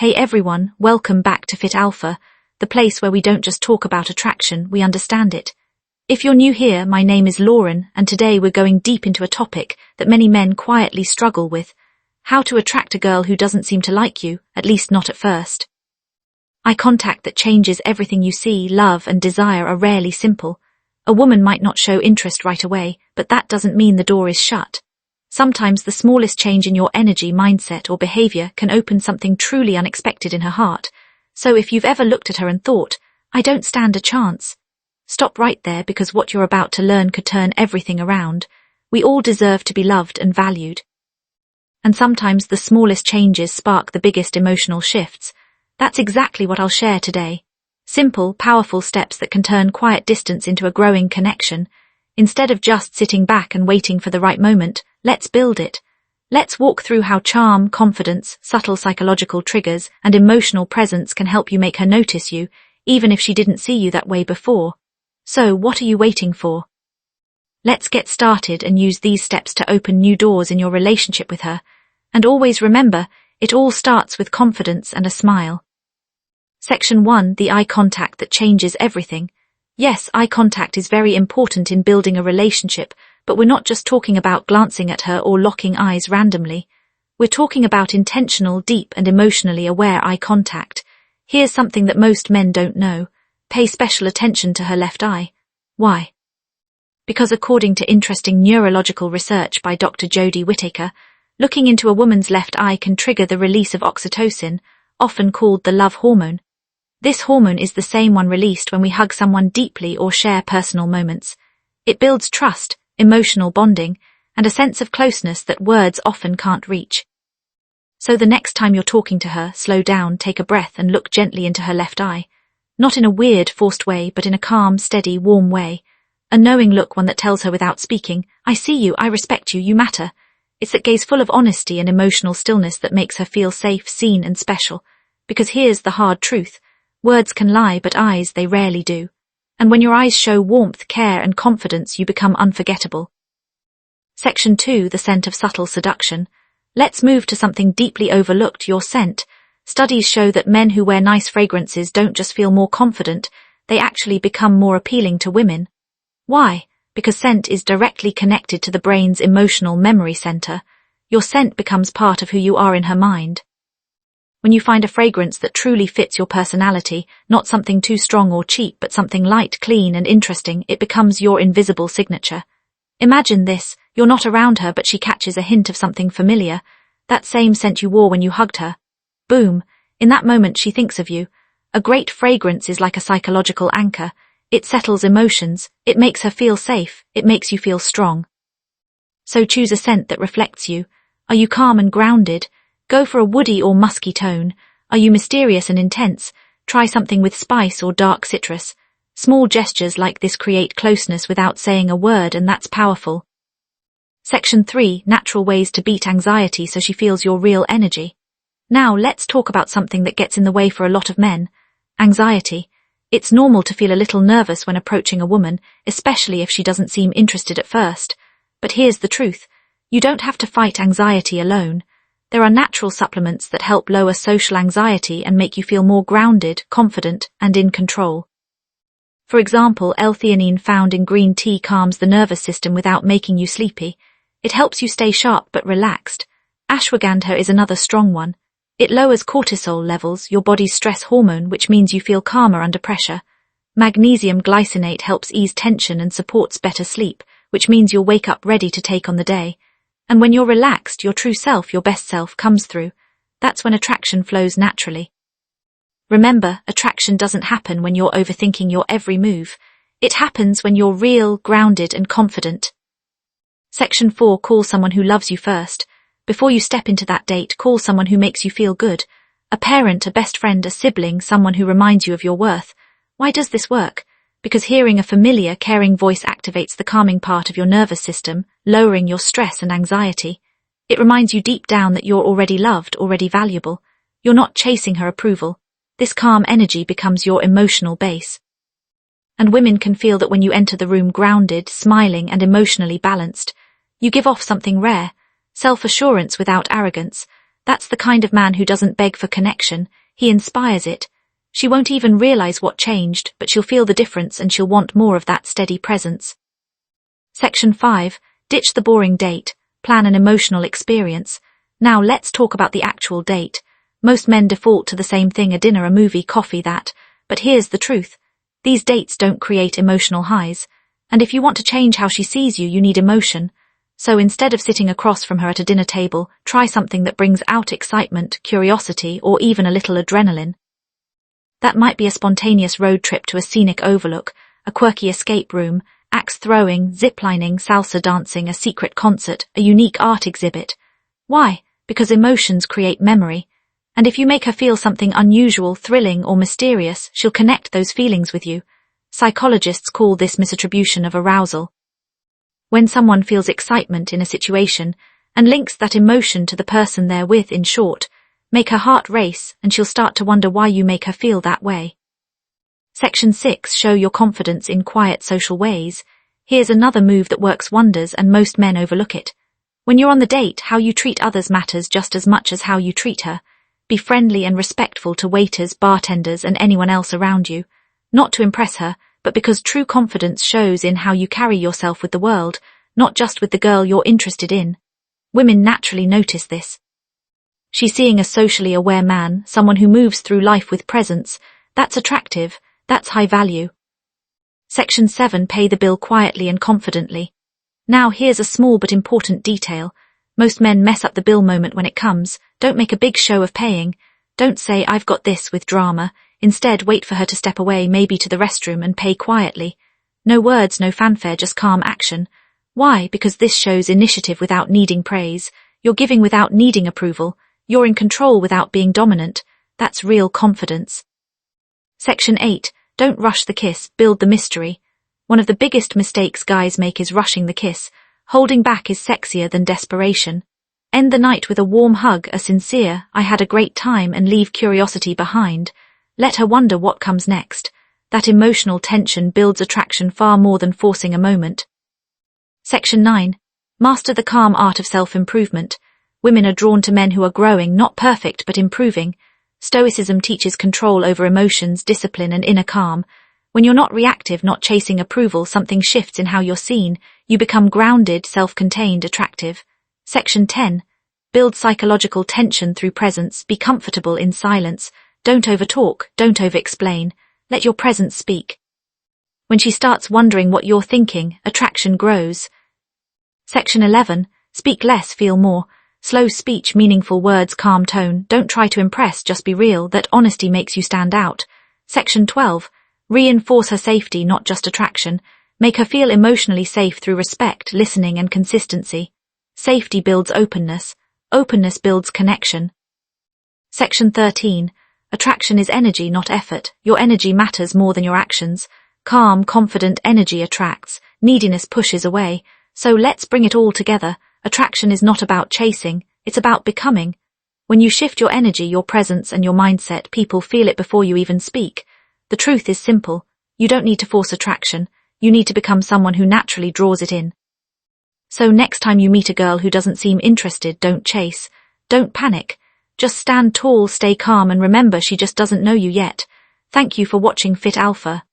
Hey everyone, welcome back to Fit Alpha, the place where we don't just talk about attraction, we understand it. If you're new here, my name is Lauren, and today we're going deep into a topic that many men quietly struggle with: how to attract a girl who doesn't seem to like you, at least not at first. Eye contact that changes everything you see, love and desire are rarely simple. A woman might not show interest right away, but that doesn't mean the door is shut. Sometimes the smallest change in your energy, mindset, or behavior can open something truly unexpected in her heart. So if you've ever looked at her and thought, I don't stand a chance, stop right there, because what you're about to learn could turn everything around. We all deserve to be loved and valued. And sometimes the smallest changes spark the biggest emotional shifts. That's exactly what I'll share today. Simple, powerful steps that can turn quiet distance into a growing connection. Instead of just sitting back and waiting for the right moment, let's build it. Let's walk through how charm, confidence, subtle psychological triggers, and emotional presence can help you make her notice you, even if she didn't see you that way before. So, what are you waiting for? Let's get started and use these steps to open new doors in your relationship with her. And always remember, it all starts with confidence and a smile. Section 1. The eye contact that changes everything. Yes, eye contact is very important in building a relationship, but we're not just talking about glancing at her or locking eyes randomly. We're talking about intentional, deep, and emotionally aware eye contact. Here's something that most men don't know. Pay special attention to her left eye. Why? Because according to interesting neurological research by Dr. Jodie Whittaker, looking into a woman's left eye can trigger the release of oxytocin, often called the love hormone. This hormone is the same one released when we hug someone deeply or share personal moments. It builds trust, emotional bonding, and a sense of closeness that words often can't reach. So the next time you're talking to her, slow down, take a breath, and look gently into her left eye. Not in a weird, forced way, but in a calm, steady, warm way. A knowing look, one that tells her without speaking, I see you, I respect you, you matter. It's that gaze full of honesty and emotional stillness that makes her feel safe, seen, and special. Because here's the hard truth. Words can lie, but eyes, they rarely do. And when your eyes show warmth, care, and confidence, you become unforgettable. Section 2. The scent of subtle seduction. Let's move to something deeply overlooked: your scent. Studies show that men who wear nice fragrances don't just feel more confident, they actually become more appealing to women. Why? Because scent is directly connected to the brain's emotional memory center. Your scent becomes part of who you are in her mind. When you find a fragrance that truly fits your personality, not something too strong or cheap, but something light, clean, and interesting, it becomes your invisible signature. Imagine this: you're not around her, but she catches a hint of something familiar, that same scent you wore when you hugged her. Boom! In that moment she thinks of you. A great fragrance is like a psychological anchor. It settles emotions, it makes her feel safe, it makes you feel strong. So choose a scent that reflects you. Are you calm and grounded? Go for a woody or musky tone. Are you mysterious and intense? Try something with spice or dark citrus. Small gestures like this create closeness without saying a word, and that's powerful. Section 3. Natural ways to beat anxiety so she feels your real energy. Now let's talk about something that gets in the way for a lot of men: anxiety. It's normal to feel a little nervous when approaching a woman, especially if she doesn't seem interested at first. But here's the truth: you don't have to fight anxiety alone. There are natural supplements that help lower social anxiety and make you feel more grounded, confident, and in control. For example, L-theanine found in green tea calms the nervous system without making you sleepy. It helps you stay sharp but relaxed. Ashwagandha is another strong one. It lowers cortisol levels, your body's stress hormone, which means you feel calmer under pressure. Magnesium glycinate helps ease tension and supports better sleep, which means you'll wake up ready to take on the day. And when you're relaxed, your true self, your best self, comes through. That's when attraction flows naturally. Remember, attraction doesn't happen when you're overthinking your every move. It happens when you're real, grounded, and confident. Section 4. Call someone who loves you first. Before you step into that date, call someone who makes you feel good. A parent, a best friend, a sibling, someone who reminds you of your worth. Why does this work? Because hearing a familiar, caring voice activates the calming part of your nervous system, lowering your stress and anxiety. It reminds you deep down that you're already loved, already valuable. You're not chasing her approval. This calm energy becomes your emotional base. And women can feel that when you enter the room grounded, smiling, and emotionally balanced. You give off something rare: self-assurance without arrogance. That's the kind of man who doesn't beg for connection, he inspires it. She won't even realize what changed, but she'll feel the difference and she'll want more of that steady presence. Section 5. Ditch the boring date, plan an emotional experience. Now let's talk about the actual date. Most men default to the same thing: a dinner, a movie, coffee, that. But here's the truth. These dates don't create emotional highs. And if you want to change how she sees you, you need emotion. So instead of sitting across from her at a dinner table, try something that brings out excitement, curiosity, or even a little adrenaline. That might be a spontaneous road trip to a scenic overlook, a quirky escape room, axe throwing, ziplining, salsa dancing, a secret concert, a unique art exhibit. Why? Because emotions create memory. And if you make her feel something unusual, thrilling, or mysterious, she'll connect those feelings with you. Psychologists call this misattribution of arousal. When someone feels excitement in a situation and links that emotion to the person they're with, in short, make her heart race, and she'll start to wonder why you make her feel that way. Section 6. Show your confidence in quiet social ways. Here's another move that works wonders and most men overlook it. When you're on the date, how you treat others matters just as much as how you treat her. Be friendly and respectful to waiters, bartenders, and anyone else around you. Not to impress her, but because true confidence shows in how you carry yourself with the world, not just with the girl you're interested in. Women naturally notice this. She's seeing a socially aware man, someone who moves through life with presence. That's attractive, that's high value. Section 7. Pay the bill quietly and confidently. Now here's a small but important detail. Most men mess up the bill moment when it comes. Don't make a big show of paying. Don't say, "I've got this," with drama. Instead, wait for her to step away, maybe to the restroom, and pay quietly. No words, no fanfare, just calm action. Why? Because this shows initiative without needing praise. You're giving without needing approval. You're in control without being dominant. That's real confidence. Section 8. Don't rush the kiss, build the mystery. One of the biggest mistakes guys make is rushing the kiss. Holding back is sexier than desperation. End the night with a warm hug, a sincere, "I had a great time," and leave curiosity behind. Let her wonder what comes next. That emotional tension builds attraction far more than forcing a moment. Section 9. Master the calm art of self-improvement. Women are drawn to men who are growing, not perfect but improving. Stoicism teaches control over emotions, discipline, and inner calm. When you're not reactive, not chasing approval, something shifts in how you're seen. You become grounded, self-contained, attractive. Section 10. Build psychological tension through presence. Be comfortable in silence. Don't overtalk, don't over-explain. Let your presence speak. When she starts wondering what you're thinking, attraction grows. Section 11. Speak less, feel more. Slow speech, meaningful words, calm tone. Don't try to impress, just be real. That honesty makes you stand out. Section 12. Reinforce her safety, not just attraction. Make her feel emotionally safe through respect, listening, and consistency. Safety builds openness. Openness builds connection. Section 13. Attraction is energy, not effort. Your energy matters more than your actions. Calm, confident energy attracts. Neediness pushes away. So let's bring it all together. Attraction is not about chasing, it's about becoming. When you shift your energy, your presence, and your mindset, people feel it before you even speak. The truth is simple. You don't need to force attraction. You need to become someone who naturally draws it in. So next time you meet a girl who doesn't seem interested, don't chase. Don't panic. Just stand tall, stay calm, and remember, she just doesn't know you yet. Thank you for watching Fit Alpha.